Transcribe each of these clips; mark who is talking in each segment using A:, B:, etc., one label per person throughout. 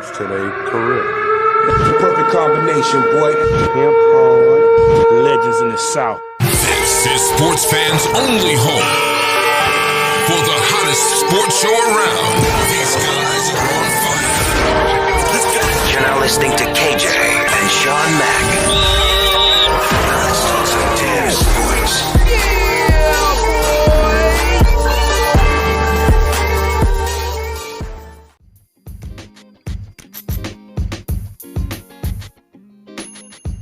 A: close to their career.
B: Perfect combination, boy.
A: Hemp hard, legends in the South.
C: This is sports fans' only home for the hottest sports show around. These guys are on fire. Let's go.
D: You're now listening to KJ and Sean Mack. Now let's talk some damn sports.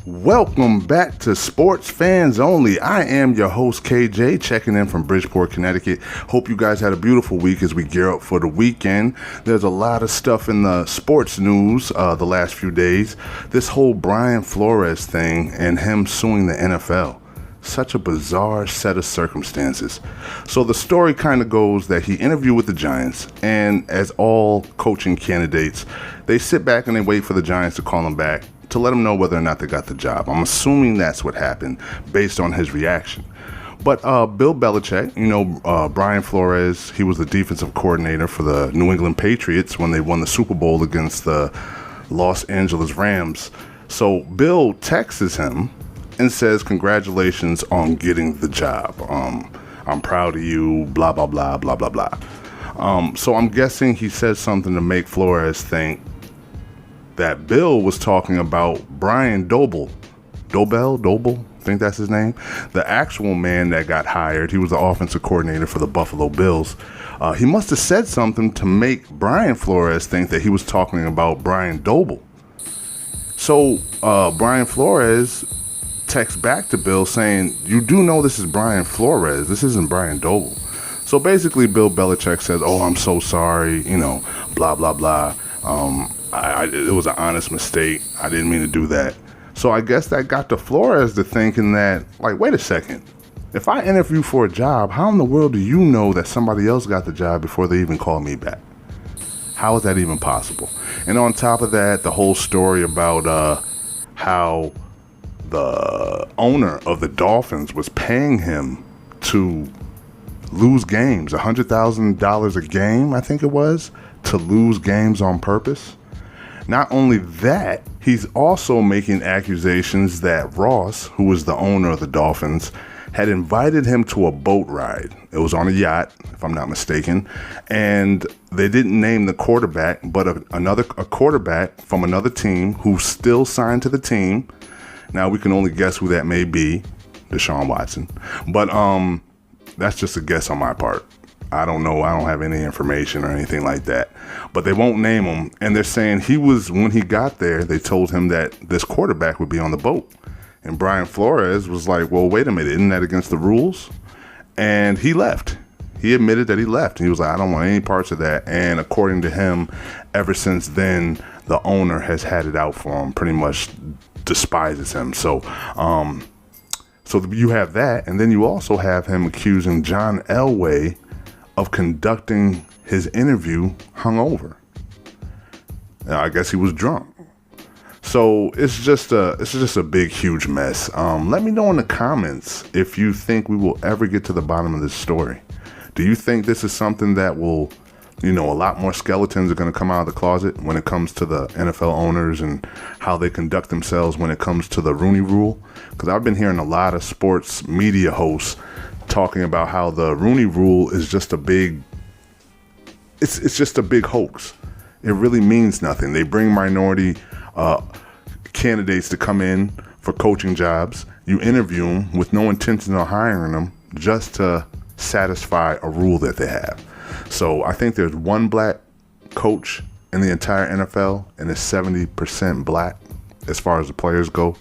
E: Welcome back to Sports Fans Only. I am your host, KJ, checking in from Bridgeport, Connecticut. Hope you guys had a beautiful week as we gear up for the weekend. There's a lot of stuff in the sports news the last few days. This whole Brian Flores thing and him suing the NFL. Such a bizarre set of circumstances. So the story kind of goes that he interviewed with the Giants, and as all coaching candidates, they sit back and they wait for the Giants to call them back to let him know whether or not they got the job. I'm assuming that's what happened based on his reaction. But Bill Belichick, Brian Flores, he was the defensive coordinator for the New England Patriots when they won the Super Bowl against the Los Angeles Rams. So Bill texts him and says, "Congratulations on getting the job. I'm proud of you, blah, blah, blah, blah, blah, blah." So I'm guessing he said something to make Flores think that Bill was talking about Brian Doble, I think that's his name, the actual man that got hired. He was the offensive coordinator for the Buffalo Bills. He must have said something to make Brian Flores think that he was talking about Brian Doble. So Brian Flores texts back to Bill saying, "You do know this is Brian Flores. This isn't Brian Doble." So basically Bill Belichick says, "Oh, I'm so sorry, blah, blah, blah. It was an honest mistake. I didn't mean to do that." So I guess that got to Flores to thinking that, wait a second. If I interview for a job, how in the world do you know that somebody else got the job before they even call me back? How is that even possible? And on top of that, the whole story about how the owner of the Dolphins was paying him to lose games, $100,000 a game, I think it was, to lose games on purpose. Not only that, he's also making accusations that Ross, who was the owner of the Dolphins, had invited him to a boat ride. It was on a yacht, if I'm not mistaken, and they didn't name the quarterback, but a quarterback from another team who's still signed to the team. Now we can only guess who that may be, Deshaun Watson, but that's just a guess on my part. I don't know. I don't have any information or anything like that. But they won't name him. And they're saying when he got there, they told him that this quarterback would be on the boat. And Brian Flores was like, "Well, wait a minute. Isn't that against the rules?" And he left. He admitted that he left. He was like, "I don't want any parts of that." And according to him, ever since then, the owner has had it out for him, pretty much despises him. So you have that. And then you also have him accusing John Elway of conducting his interview hungover. Now, I guess he was drunk. So it's just a big, huge mess. Let me know in the comments if you think we will ever get to the bottom of this story. Do you think this is something that will, a lot more skeletons are going to come out of the closet when it comes to the NFL owners and how they conduct themselves when it comes to the Rooney Rule? Because I've been hearing a lot of sports media hosts talking about how the Rooney Rule is just it's just a big hoax. It really means nothing. They bring minority candidates to come in for coaching jobs. You interview them with no intention of hiring them just to satisfy a rule that they have. So I think there's one black coach in the entire NFL, and it's 70% black as far as the players go.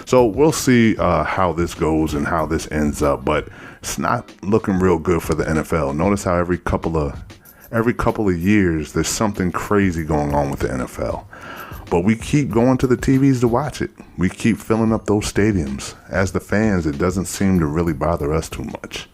E: So we'll see how this goes and how this ends up, but it's not looking real good for the NFL. Notice how every couple of years there's something crazy going on with the NFL. But we keep going to the TVs to watch it. We keep filling up those stadiums. As the fans, it doesn't seem to really bother us too much.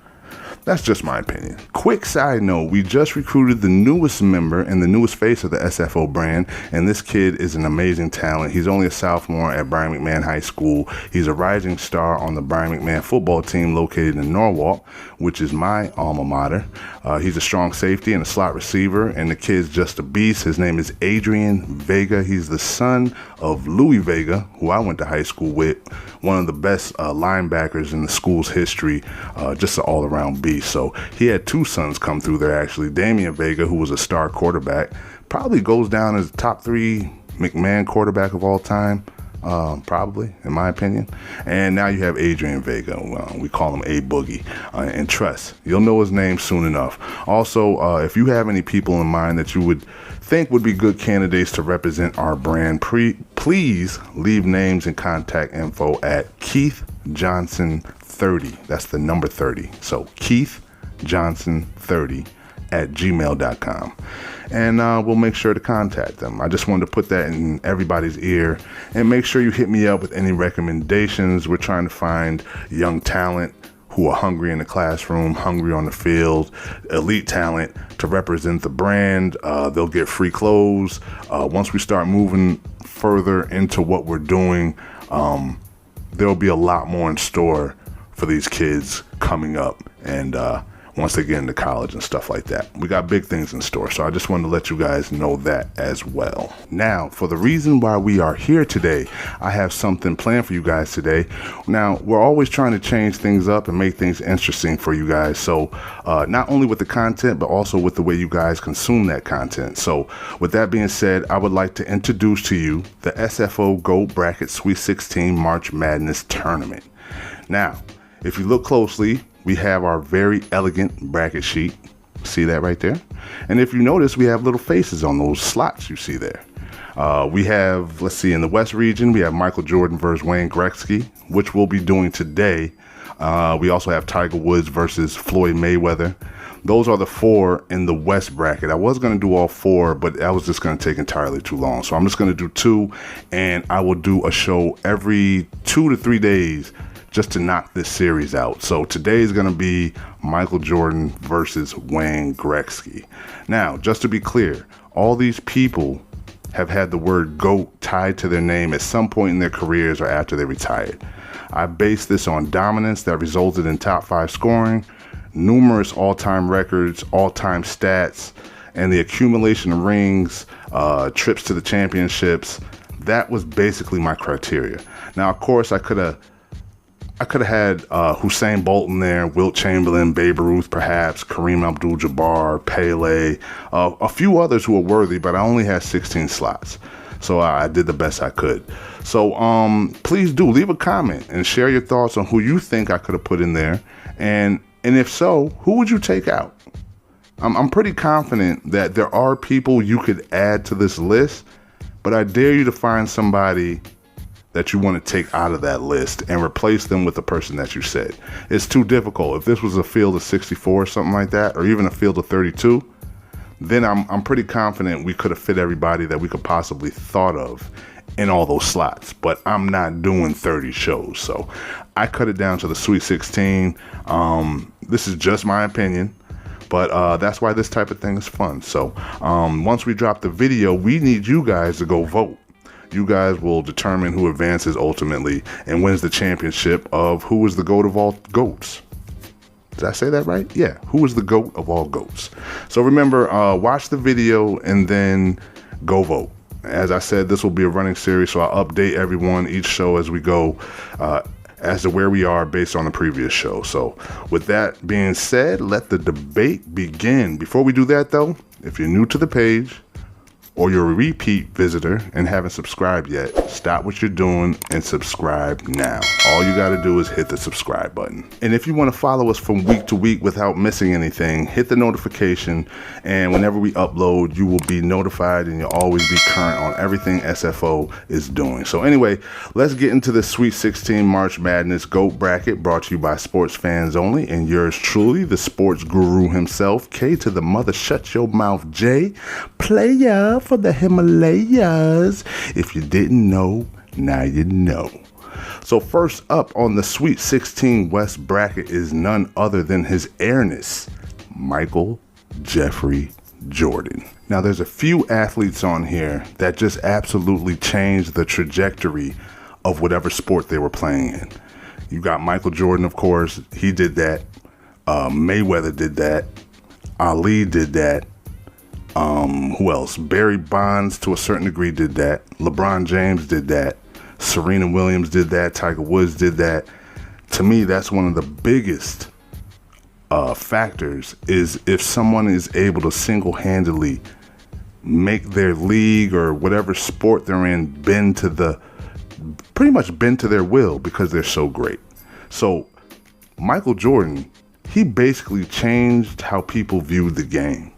E: That's just my opinion. Quick side note, we just recruited the newest member and the newest face of the SFO brand, and this kid is an amazing talent. He's only a sophomore at Brian McMahon High School. He's a rising star on the Brian McMahon football team located in Norwalk, which is my alma mater. He's a strong safety and a slot receiver, and the kid's just a beast. His name is Adrian Vega. He's the son of Louis Vega, who I went to high school with, one of the best linebackers in the school's history, just an all-around beast. So he had two sons come through there, actually. Damian Vega, who was a star quarterback, probably goes down as top 3 McMahon quarterback of all time, probably, in my opinion. And now you have Adrian Vega. We call him A Boogie. And trust, you'll know his name soon enough. Also, if you have any people in mind that you would think would be good candidates to represent our brand, please leave names and contact info at Keith Johnson 30. That's the number 30. So Keith Johnson 30 at gmail.com. And we'll make sure to contact them. I just wanted to put that in everybody's ear, and make sure you hit me up with any recommendations. We're trying to find young talent who are hungry in the classroom, hungry on the field, elite talent to represent the brand. They'll get free clothes. Once we start moving further into what we're doing, there'll be a lot more in store for these kids coming up, and once they get into college and stuff like that. We got big things in store, so I just wanted to let you guys know that as well. Now, for the reason why we are here today, I have something planned for you guys today. Now, we're always trying to change things up and make things interesting for you guys, so not only with the content, but also with the way you guys consume that content. So with that being said, I would like to introduce to you the SFO GOAT Bracket Sweet 16 March Madness Tournament. Now, if you look closely, we have our very elegant bracket sheet. See that right there? And if you notice, we have little faces on those slots you see there. We have, let's see, in the West region, we have Michael Jordan versus Wayne Gretzky, which we'll be doing today. We also have Tiger Woods versus Floyd Mayweather. Those are the 4 in the West bracket. I was going to do all 4, but that was just going to take entirely too long. So I'm just going to do 2, and I will do a show every 2 to 3 days just to knock this series out. So today is going to be Michael Jordan versus Wayne Gretzky. Now, just to be clear, all these people have had the word GOAT tied to their name at some point in their careers or after they retired. I base this on dominance that resulted in top 5 scoring, numerous all-time records, all-time stats, and the accumulation of rings, trips to the championships. That was basically my criteria. Now, of course, I could have had Usain Bolt in there, Wilt Chamberlain, Babe Ruth, perhaps, Kareem Abdul-Jabbar, Pele, a few others who are worthy, but I only had 16 slots. So I did the best I could. So please do leave a comment and share your thoughts on who you think I could have put in there. And if so, who would you take out? I'm pretty confident that there are people you could add to this list, but I dare you to find somebody that you want to take out of that list and replace them with the person that you said. It's too difficult. If this was a field of 64 or something like that, or even a field of 32, then I'm pretty confident we could have fit everybody that we could possibly thought of in all those slots. But I'm not doing 30 shows, so I cut it down to the Sweet 16. This is just my opinion, but that's why this type of thing is fun. So once we drop the video, we need you guys to go vote. You guys will determine who advances ultimately and wins the championship of who is the GOAT of all GOATs. Did I say that right? Yeah, who is the GOAT of all GOATs? So remember, watch the video and then go vote. As I said, this will be a running series, so I'll update everyone each show as we go as to where we are based on the previous show. So with that being said, let the debate begin. Before we do that, though, if you're new to the page, or you're a repeat visitor and haven't subscribed yet, stop what you're doing and subscribe now. All you got to do is hit the subscribe button. And if you want to follow us from week to week without missing anything, hit the notification, and whenever we upload, you will be notified and you'll always be current on everything SFO is doing. So anyway, let's get into the Sweet 16 March Madness GOAT bracket, brought to you by Sports Fans Only and yours truly, the sports guru himself, K to the mother shut your mouth J, player for the Himalayas. If you didn't know, now you know. So first up on the Sweet 16 West bracket is none other than his airness, Michael Jeffrey Jordan. Now there's a few athletes on here that just absolutely changed the trajectory of whatever sport they were playing in. You got Michael Jordan, of course. He did that. Mayweather did that. Ali did that. Who else? Barry Bonds, to a certain degree, did that. LeBron James did that. Serena Williams did that. Tiger Woods did that. To me, that's one of the biggest factors, is if someone is able to single-handedly make their league or whatever sport they're in pretty much bend to their will because they're so great. So Michael Jordan, he basically changed how people viewed the game.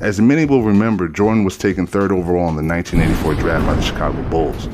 E: As many will remember, Jordan was taken 3rd overall in the 1984 draft by the Chicago Bulls.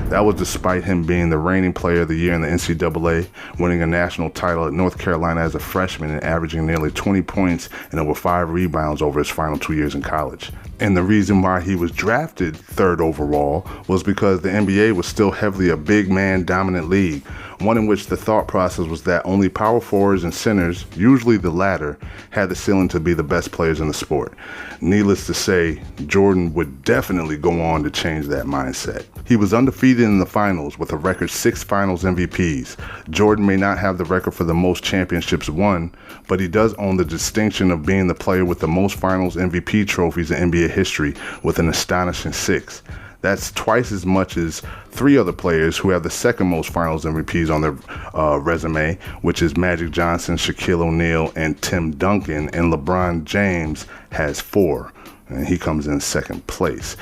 E: That was despite him being the reigning player of the year in the NCAA, winning a national title at North Carolina as a freshman and averaging nearly 20 points and over 5 rebounds over his final 2 years in college. And the reason why he was drafted 3rd overall was because the NBA was still heavily a big man dominant league, one in which the thought process was that only power forwards and centers, usually the latter, had the ceiling to be the best players in the sport. Needless to say, Jordan would definitely go on to change that mindset. He was undefeated in the finals with a record 6 finals MVPs. Jordan may not have the record for the most championships won, but he does own the distinction of being the player with the most finals MVP trophies in NBA history with an astonishing 6. That's twice as much as 3 other players who have the second most finals MVPs on their resume, which is Magic Johnson, Shaquille O'Neal, and Tim Duncan, and LeBron James has 4, and he comes in 2nd place.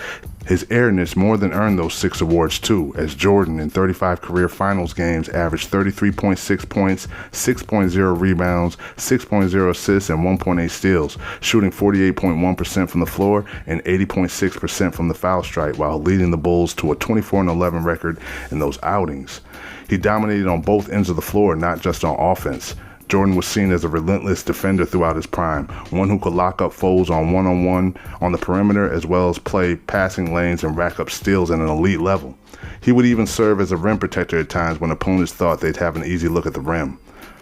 E: His airness more than earned those 6 awards too, as Jordan in 35 career finals games averaged 33.6 points, 6.0 rebounds, 6.0 assists, and 1.8 steals, shooting 48.1% from the floor and 80.6% from the foul stripe, while leading the Bulls to a 24-11 record in those outings. He dominated on both ends of the floor, not just on offense. Jordan was seen as a relentless defender throughout his prime, one who could lock up foes on one-on-one on the perimeter, as well as play passing lanes and rack up steals at an elite level. He would even serve as a rim protector at times when opponents thought they'd have an easy look at the rim.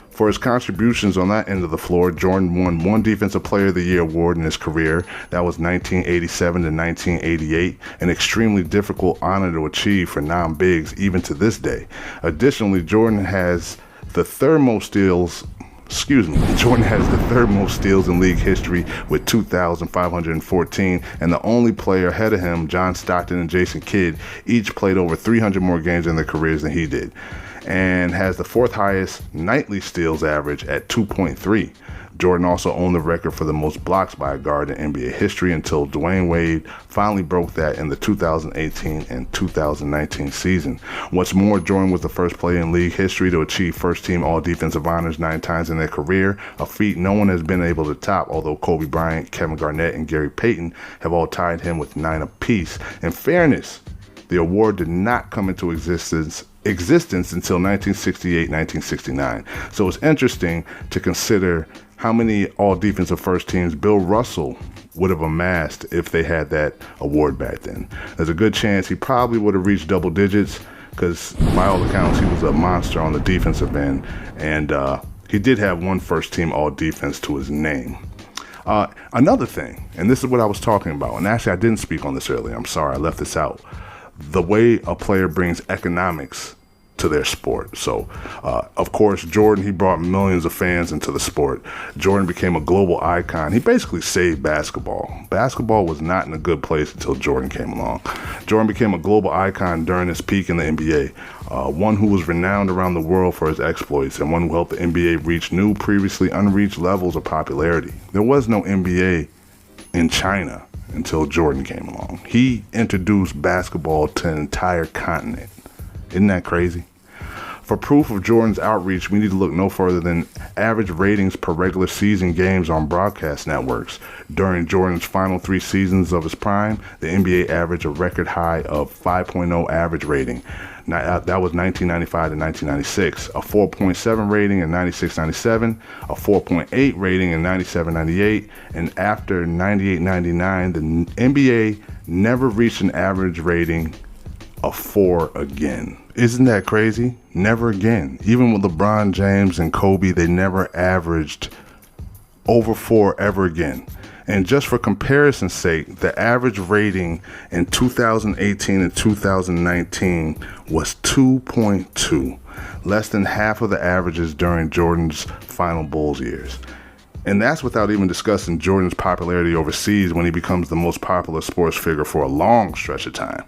E: For his contributions on that end of the floor, Jordan won 1 Defensive Player of the Year award in his career. That was 1987 to 1988, an extremely difficult honor to achieve for non-bigs even to this day. Additionally, Jordan has the third most steals in league history with 2,514, and the only player ahead of him, John Stockton and Jason Kidd, each played over 300 more games in their careers than he did, and has the 4th highest nightly steals average at 2.3. Jordan also owned the record for the most blocks by a guard in NBA history until Dwayne Wade finally broke that in the 2018 and 2019 season. What's more, Jordan was the first player in league history to achieve first-team all-defensive honors 9 times in their career, a feat no one has been able to top, although Kobe Bryant, Kevin Garnett, and Gary Payton have all tied him with 9 apiece. In fairness, the award did not come into existence until 1968-1969. So it's interesting to consider how many all-defensive first teams Bill Russell would have amassed if they had that award back then. There's a good chance he probably would have reached double digits because, by all accounts, he was a monster on the defensive end, and he did have 1 first-team all-defense to his name. Another thing, and this is what I was talking about, and actually I didn't speak on this earlier. I'm sorry, I left this out. The way a player brings economics to their sport. So, of course, Jordan, he brought millions of fans into the sport. Jordan became a global icon. He basically saved basketball. Basketball was not in a good place until Jordan came along. Jordan became a global icon during his peak in the NBA, one who was renowned around the world for his exploits and one who helped the NBA reach new, previously unreached levels of popularity. There was no NBA in China until Jordan came along. He introduced basketball to an entire continent. Isn't that crazy? For proof of Jordan's outreach, we need to look no further than average ratings per regular season games on broadcast networks. During Jordan's final 3 seasons of his prime, the NBA averaged a record high of 5.0 average rating. Now, that was 1995 to 1996, a 4.7 rating in 96-97, a 4.8 rating in 97-98, and after 98-99, the NBA never reached an average rating of 4 again. Isn't that crazy? Never again. Even with LeBron James and Kobe, they never averaged over 4 ever again. And just for comparison's sake, the average rating in 2018 and 2019 was 2.2, less than half of the averages during Jordan's final Bulls years. And that's without even discussing Jordan's popularity overseas when he becomes the most popular sports figure for a long stretch of time.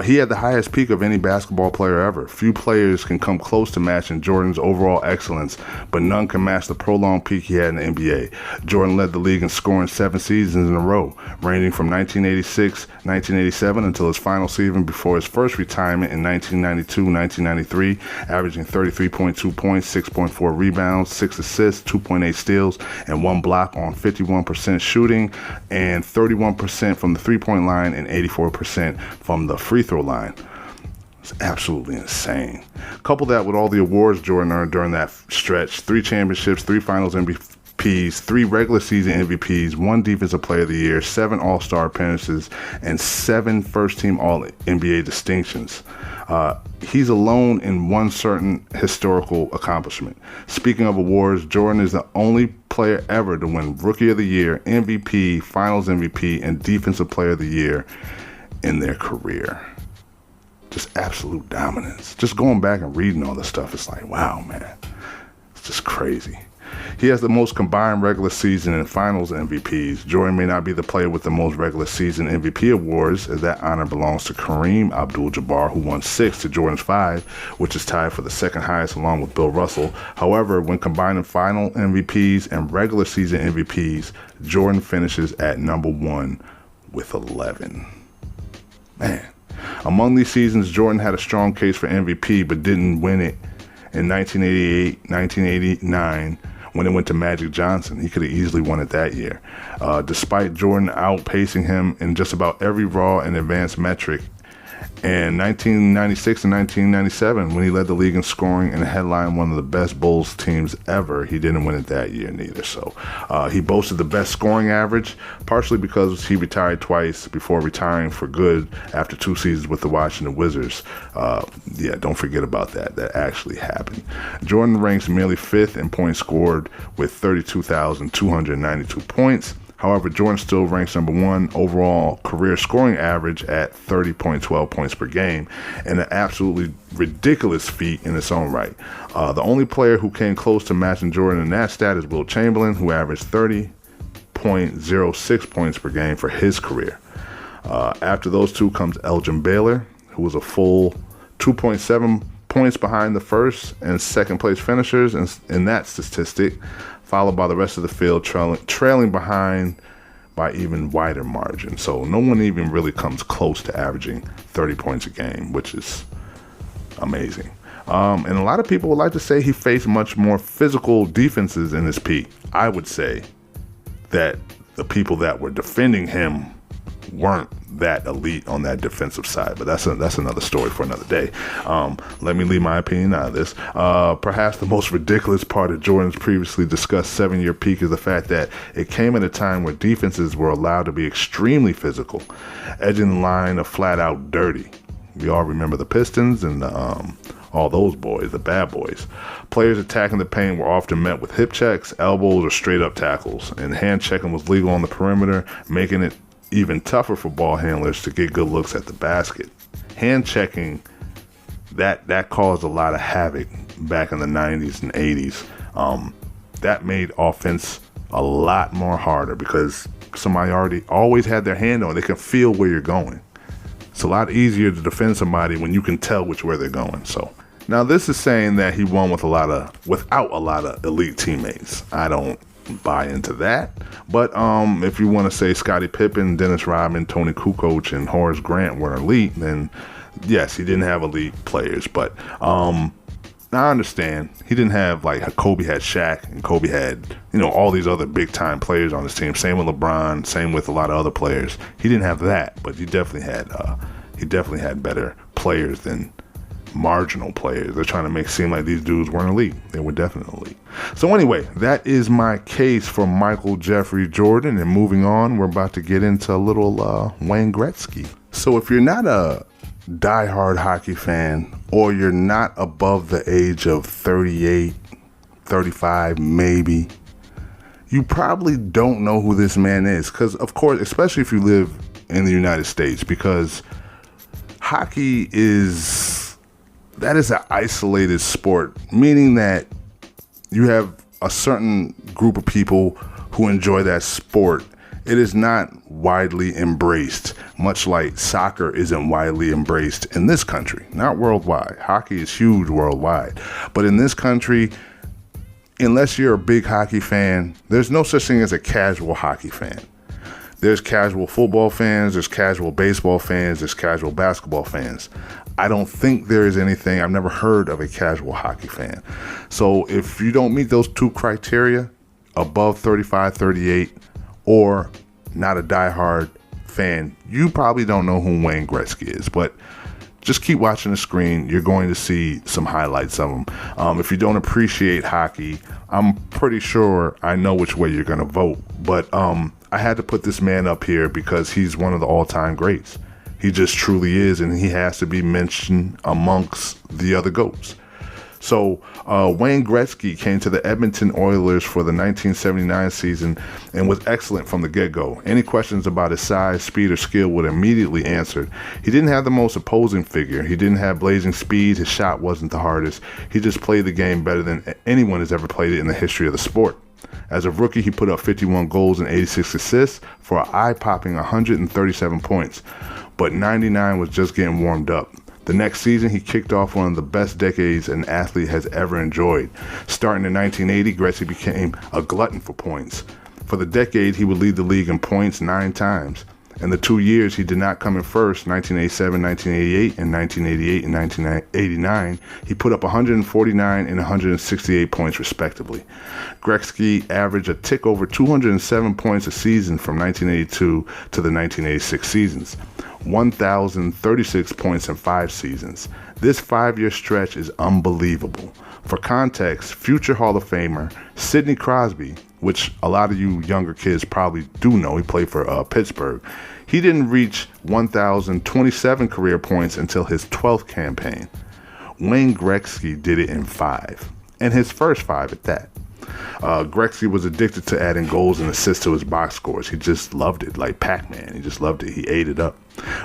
E: He had the highest peak of any basketball player ever. Few players can come close to matching Jordan's overall excellence, but none can match the prolonged peak he had in the NBA. Jordan led the league in scoring 7 seasons in a row, ranging from 1986-1987 until his final season before his first retirement in 1992-1993, averaging 33.2 points, 6.4 rebounds, 6 assists, 2.8 steals, and 1 block on 51% shooting, and 31% from the three-point line and 84% from the free throw line. It's absolutely insane. Couple that with all the awards Jordan earned during that stretch: 3 championships, 3 finals MVPs, 3 regular season MVPs, 1 defensive player of the year, 7 all-star appearances, and 7 first-team all-NBA distinctions. He's alone in one certain historical accomplishment. Speaking of awards, Jordan is the only player ever to win Rookie of the Year, MVP, Finals MVP, and Defensive Player of the Year in their career. Just absolute dominance. Just going back and reading all this stuff, it's like, wow, man. It's just crazy. He has the most combined regular season and finals MVPs. Jordan may not be the player with the most regular season MVP awards, as that honor belongs to Kareem Abdul-Jabbar, who won 6 to Jordan's 5, which is tied for the second highest along with Bill Russell. However, when combining final MVPs and regular season MVPs, Jordan finishes at number 1 with 11. Man, among these seasons, Jordan had a strong case for MVP, but didn't win it in 1988, 1989, when it went to Magic Johnson. He could have easily won it that year. Despite Jordan outpacing him in just about every raw and advanced metric, in 1996 and 1997, when he led the league in scoring and headlined one of the best Bulls teams ever, he didn't win it that year neither. So he boasted the best scoring average, partially because he retired twice before retiring for good after 2 seasons with the Washington Wizards. Don't forget about that. That actually happened. Jordan ranks merely 5th in points scored with 32,292 points. However, Jordan still ranks number 1 overall career scoring average at 30.12 points per game, and an absolutely ridiculous feat in its own right. The only player who came close to matching Jordan in that stat is Wilt Chamberlain, who averaged 30.06 points per game for his career. After those two comes Elgin Baylor, who was a full 2.7 points behind the first and second place finishers in that statistic, followed by the rest of the field trailing behind by even wider margin. So no one even really comes close to averaging 30 points a game, which is amazing. And a lot of people would like to say he faced much more physical defenses in his peak. I would say that the people that were defending him weren't that elite on that defensive side, but that's another story for another day. Let me leave my opinion out of this. Perhaps the most ridiculous part of Jordan's previously discussed 7-year peak is the fact that it came at a time where defenses were allowed to be extremely physical, edging the line of flat out dirty. We all remember the Pistons and all those boys, the bad boys. Players attacking the paint were often met with hip checks, elbows, or straight up tackles, and hand checking was legal on the perimeter, making it even tougher for ball handlers to get good looks at the basket. Hand checking, that caused a lot of havoc back in the 90s and 80s. That made offense a lot more harder because somebody always had their hand on it. They can feel where you're going. It's a lot easier to defend somebody when you can tell which way they're going. So now this is saying that he won without a lot of elite teammates. I don't buy into that, but if you want to say Scottie Pippen, Dennis Rodman, Tony Kukoc, and Horace Grant were elite, then yes, he didn't have elite players. But I understand he didn't have, like, Kobe had Shaq and Kobe had, all these other big time players on his team. Same with LeBron, same with a lot of other players. He didn't have that, but he definitely had better players than marginal players. They're trying to make it seem like these dudes weren't elite. They were definitely elite. So anyway, that is my case for Michael Jeffrey Jordan. And moving on, we're about to get into a little Wayne Gretzky. So if you're not a diehard hockey fan, or you're not above the age of 38, 35, maybe, you probably don't know who this man is. Because, of course, especially if you live in the United States, because hockey is an isolated sport, meaning that you have a certain group of people who enjoy that sport. It is not widely embraced, much like soccer isn't widely embraced in this country, not worldwide. Hockey is huge worldwide, but in this country, unless you're a big hockey fan, there's no such thing as a casual hockey fan. There's casual football fans, there's casual baseball fans, there's casual basketball fans. I don't think there is anything, I've never heard of a casual hockey fan. So if you don't meet those two criteria, above 35, 38, or not a diehard fan, you probably don't know who Wayne Gretzky is. But just keep watching the screen. You're going to see some highlights of him. If you don't appreciate hockey, I'm pretty sure I know which way you're going to vote. But I had to put this man up here because he's one of the all-time greats. He just truly is, and he has to be mentioned amongst the other GOATs. So Wayne Gretzky came to the Edmonton Oilers for the 1979 season and was excellent from the get-go. Any questions about his size, speed, or skill were immediately answered. He didn't have the most opposing figure. He didn't have blazing speed. His shot wasn't the hardest. He just played the game better than anyone has ever played it in the history of the sport. As a rookie, he put up 51 goals and 86 assists for an eye-popping 137 points. But 99 was just getting warmed up. The next season, he kicked off one of the best decades an athlete has ever enjoyed. Starting in 1980, Gretzky became a glutton for points. For the decade, he would lead the league in points 9 times. In the 2 years he did not come in first, 1987, 1988, and 1988 and 1989, he put up 149 and 168 points respectively. Gretzky averaged a tick over 207 points a season from 1982 to the 1986 seasons, 1,036 points in 5 seasons. This 5-year stretch is unbelievable. For context, future Hall of Famer Sidney Crosby, which a lot of you younger kids probably do know, he played for Pittsburgh, he didn't reach 1,027 career points until his 12th campaign. Wayne Gretzky did it in 5, and his first 5 at that. Gretzky was addicted to adding goals and assists to his box scores. He just loved it, like Pac-Man. He just loved it. He ate it up.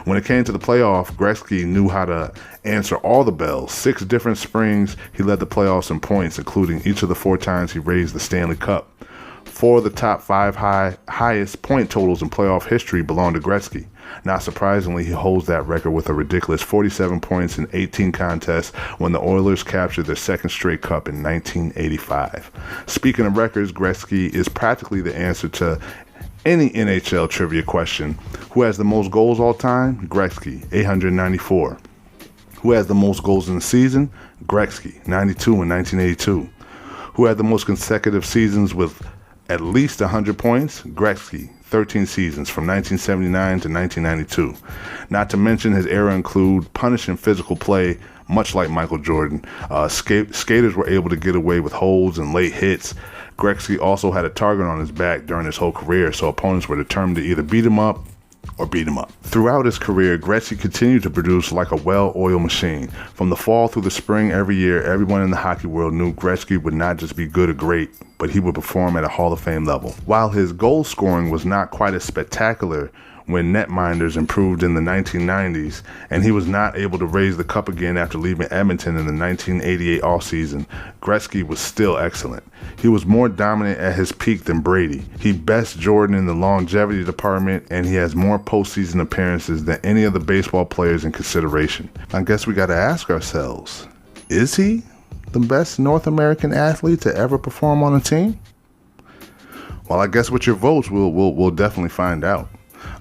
E: When it came to the playoff, Gretzky knew how to answer all the bells. 6 different springs, he led the playoffs in points, including each of the 4 times he raised the Stanley Cup. 4 of the top 5 highest point totals in playoff history belong to Gretzky. Not surprisingly, he holds that record with a ridiculous 47 points in 18 contests when the Oilers captured their second straight cup in 1985. Speaking of records, Gretzky is practically the answer to any NHL trivia question. Who has the most goals all time? Gretzky, 894. Who has the most goals in the season? Gretzky, 92 in 1982. Who had the most consecutive seasons with at least 100 points? Gretzky, 13 seasons from 1979 to 1992. Not to mention his era include punishing physical play, much like Michael Jordan. Skaters were able to get away with holds and late hits. Gretzky also had a target on his back during his whole career, so opponents were determined to either beat him up or beat him up. Throughout his career, Gretzky continued to produce like a well-oiled machine. From the fall through the spring every year, everyone in the hockey world knew Gretzky would not just be good or great, but he would perform at a Hall of Fame level. While his goal scoring was not quite as spectacular when netminders improved in the 1990s, and he was not able to raise the cup again after leaving Edmonton in the 1988 offseason, Gretzky was still excellent. He was more dominant at his peak than Brady. He best Jordan in the longevity department, and he has more postseason appearances than any of the baseball players in consideration. I guess we got to ask ourselves, is he the best North American athlete to ever perform on a team? Well, I guess with your votes, we'll definitely find out.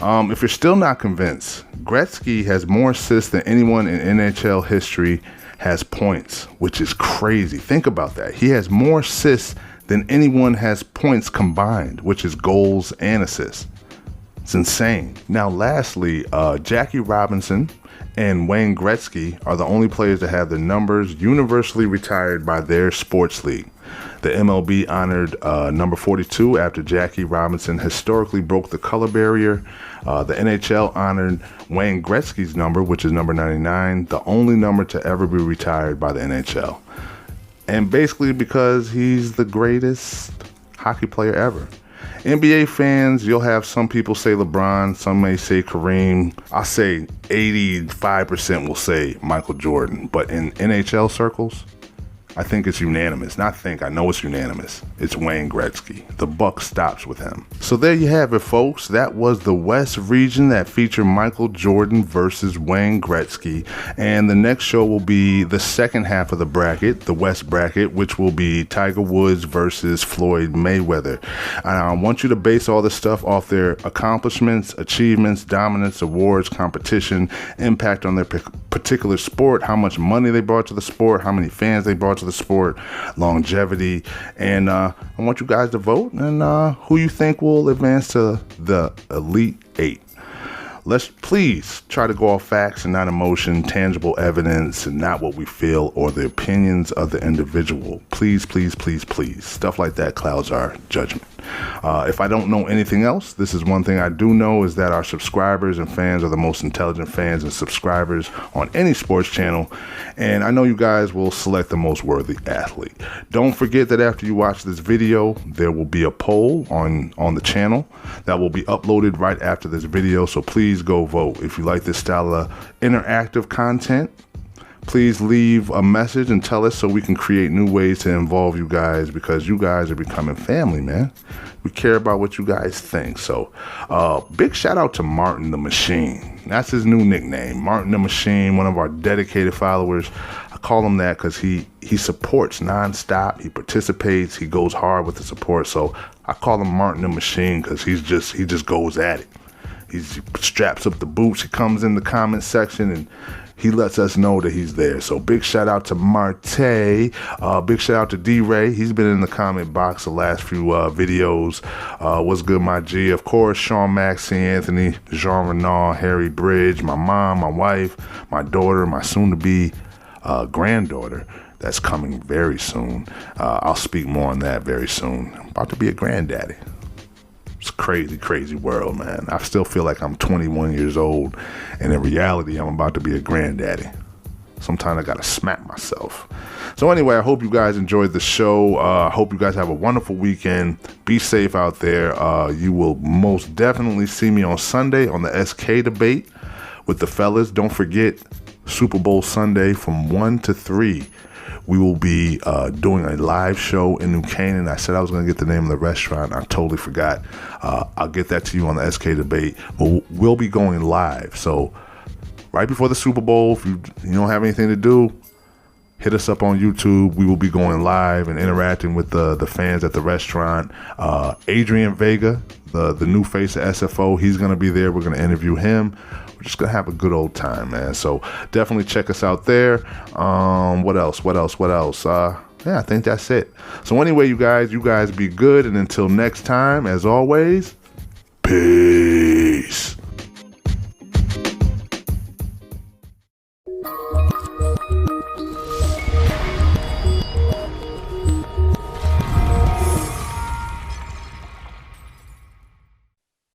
E: If you're still not convinced, Gretzky has more assists than anyone in NHL history has points, which is crazy. Think about that. He has more assists than anyone has points combined, which is goals and assists. It's insane. Now, lastly, Jackie Robinson and Wayne Gretzky are the only players that have their numbers universally retired by their sports league. The MLB honored number 42 after Jackie Robinson historically broke the color barrier. The NHL honored Wayne Gretzky's number, which is number 99, the only number to ever be retired by the NHL. And basically because he's the greatest hockey player ever. NBA fans, you'll have some people say LeBron, some may say Kareem. I'll say 85% will say Michael Jordan. But in NHL circles, I think it's unanimous. I know it's unanimous. It's Wayne Gretzky. The buck stops with him. So there you have it, folks. That was the West region that featured Michael Jordan versus Wayne Gretzky. And the next show will be the second half of the bracket, the West bracket, which will be Tiger Woods versus Floyd Mayweather. And I want you to base all this stuff off their accomplishments, achievements, dominance, awards, competition, impact on their particular sport, how much money they brought to the sport, how many fans they brought to the sport, longevity, and I want you guys to vote and who you think will advance to the Elite Eight. Let's please try to go off facts and not emotion, tangible evidence, and not what we feel or the opinions of the individual. Please, please, please, please. Stuff like that clouds our judgment. If I don't know anything else, this is one thing I do know is that our subscribers and fans are the most intelligent fans and subscribers on any sports channel. And I know you guys will select the most worthy athlete. Don't forget that after you watch this video, there will be a poll on the channel that will be uploaded right after this video. So please go vote. If you like this style of interactive content, please leave a message and tell us so we can create new ways to involve you guys, because you guys are becoming family, man. We care about what you guys think. So big shout out to Martin the Machine. That's his new nickname, Martin the Machine, one of our dedicated followers. I call him that because he supports nonstop. He participates. He goes hard with the support. So I call him Martin the Machine because he just goes at it. He straps up the boots. He comes in the comment section and he lets us know that he's there. So big shout out to Marte. Big shout out to D-Ray. He's been in the comment box the last few videos. What's good, my G? Of course, Sean Mack, C. Anthony, Jean Renaud, Harry Bridge, my mom, my wife, my daughter, my soon-to-be granddaughter. That's coming very soon. I'll speak more on that very soon. I'm about to be a granddaddy. It's a crazy, crazy world, man. I still feel like I'm 21 years old, and in reality, I'm about to be a granddaddy. Sometimes I gotta smack myself. So anyway, I hope you guys enjoyed the show. I hope you guys have a wonderful weekend. Be safe out there. You will most definitely see me on Sunday on the SK debate with the fellas. Don't forget, Super Bowl Sunday from 1 to 3. We will be doing a live show in New Canaan. I said I was going to get the name of the restaurant. I totally forgot. I'll get that to you on the SK debate. But we'll be going live. So right before the Super Bowl, if you don't have anything to do, hit us up on YouTube. We will be going live and interacting with the fans at the restaurant. Adrian Vega, the new face of SFO, he's going to be there. We're going to interview him. We're just going to have a good old time, man. So definitely check us out there. What else? Yeah, I think that's it. So anyway, you guys be good. And until next time, as always, peace.